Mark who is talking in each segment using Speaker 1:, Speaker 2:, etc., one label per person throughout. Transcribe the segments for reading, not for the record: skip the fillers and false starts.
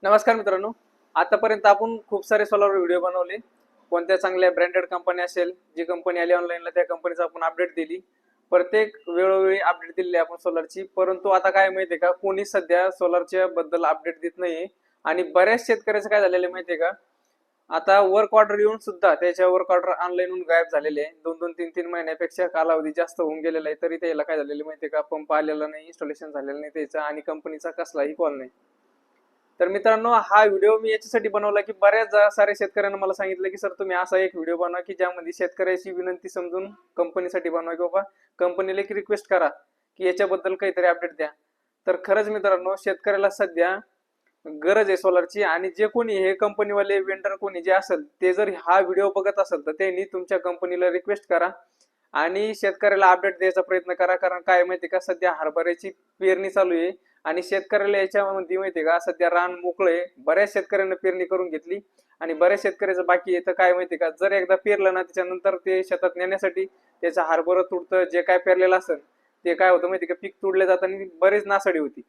Speaker 1: नमस्कार मित्रांनो. आतापर्यंत आपण खूप सारे सोलर व्हिडिओ बनवले. कोणत्या चांगल्या ब्रँडेड कंपनी असेल, जी कंपनी आली ऑनलाईनला त्या कंपनीचा आपण अपडेट दिली. प्रत्येक वेळोवेळी अपडेट दिली आपण सोलरची. परंतु आता काय माहितीये का, कोणी सध्या सोलरच्या बद्दल अपडेट देत नाहीये. आणि बऱ्याच शेतकऱ्याचं काय झालेलं आहे माहितीये का, आता वर्क ऑर्डर येऊन सुद्धा त्याच्या वर्क ऑर्डर ऑनलाईन गायब झालेले आहे. 2-2, 3-3 महिन्यापेक्षा कालावधी जास्त होऊन गेलेला आहे. तरी त्याला काय झालेलं माहितीये का, पंप आलेला नाही, इन्स्टॉलेशन झालेलं नाही त्याचा, आणि कंपनीचा कसलाही कॉल नाही. तर मित्रांनो, हा व्हिडिओ मी याच्यासाठी बनवला की बऱ्याच साऱ्या शेतकऱ्यांना मला सांगितलं की सर तुम्ही असा एक व्हिडिओ बनवा की ज्यामध्ये शेतकऱ्याची विनंती समजून कंपनीसाठी बनवा, की बाबा कंपनीला एक रिक्वेस्ट करा की याच्याबद्दल काहीतरी अपडेट द्या. तर खरंच मित्रांनो, शेतकऱ्याला सध्या गरज आहे सोलरची. आणि जे कोणी हे कंपनीवाले वेंडर कोणी जे असेल ते जर हा व्हिडिओ बघत असेल तर त्यांनी तुमच्या कंपनीला रिक्वेस्ट करा आणि शेतकऱ्याला अपडेट द्यायचा प्रयत्न करा. कारण काय माहिती का, सध्या हरभऱ्याची पेरणी चालू आहे आणि शेतकऱ्याला याच्यामध्ये माहितीये का, सध्या रान मोकळे. बऱ्याच शेतकऱ्यांना पेरणी करून घेतली आणि बऱ्याच शेतकऱ्याचं बाकी आहे. तर काय माहितीये का, जर एकदा पेरलं ना त्याच्यानंतर ते शेतात नेण्यासाठी त्याचं हरभरं तुडतं, जे काय पेरलेलं असेल ते काय होतं माहितीये का, पीक तुडले जातं आणि बरीच नासाडी होती.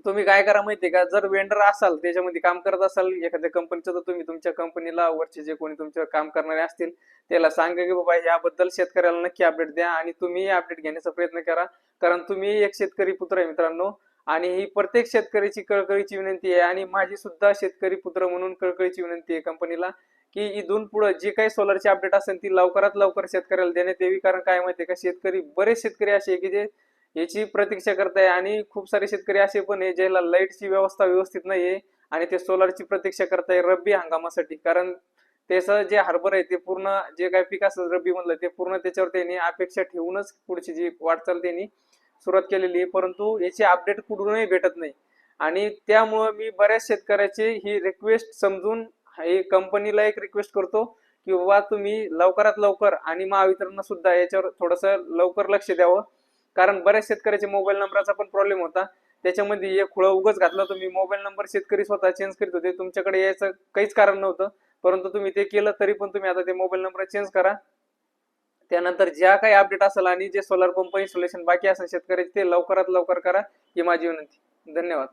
Speaker 1: तुम्ही काय करा माहितीये का, जर वेंडर असाल त्याच्यामध्ये काम करत असाल एखाद्या कंपनीचं, तर तुम्ही तुमच्या कंपनीला वरचे जे कोणी तुमच्या काम करणारे असतील त्याला सांगा की बाबा याबद्दल शेतकऱ्याला नक्की अपडेट द्या आणि तुम्ही अपडेट घेण्याचा प्रयत्न करा. कारण तुम्ही एक शेतकरी पुत्र आहे मित्रांनो, आणि ही प्रत्येक शेतकऱ्याची कळकळीची विनंती आहे. आणि माझी सुद्धा शेतकरी पुत्र म्हणून कळकळीची विनंती आहे कंपनीला की इथून पुढे जे काही सोलरची अपडेट असेल ती लवकरात लवकर शेतकऱ्याला देण्यात यावी. कारण काय माहितीये का, शेतकरी बरेच शेतकरी असे की जे याची प्रतीक्षा करताय, आणि खूप सारे शेतकरी असे पण आहे ज्याला लाईटची व्यवस्था व्यवस्थित नाहीये आणि ते सोलरची प्रतीक्षा करताय रब्बी हंगामासाठी. कारण त्याचं जे हरभर आहे ते पूर्ण, जे काही पीक असतं रब्बी मधलं, ते पूर्ण त्याच्यावर त्यांनी अपेक्षा ठेवूनच पुढची जी वाटचाल त्यांनी सुरुवात केलेली आहे. परंतु याची अपडेट कुठूनही भेटत नाही. आणि त्यामुळं मी बऱ्याच शेतकऱ्याची ही रिक्वेस्ट समजून हे कंपनीला एक रिक्वेस्ट करतो की बाबा तुम्ही लवकरात लवकर, आणि महावितरण सुद्धा याच्यावर थोडस लवकर लक्ष द्यावं. कारण बऱ्याच शेतकऱ्याच्या मोबाईल नंबरचा पण प्रॉब्लेम होता. त्याच्यामध्ये एक खुळं उगच घातलं तुम्ही, मोबाईल नंबर शेतकरी स्वतः चेंज करीत होते, तुमच्याकडे यायचं काहीच कारण नव्हतं. परंतु तुम्ही ते केलं, तरी पण तुम्ही आता ते मोबाईल नंबर चेंज करा. त्यानंतर ज्या काही अपडेट असेल आणि जे सोलर पंप इन्स्टॉलेशन बाकी असेल शेतकऱ्याचे ते लवकरात लवकर करा, ही माझी विनंती. धन्यवाद.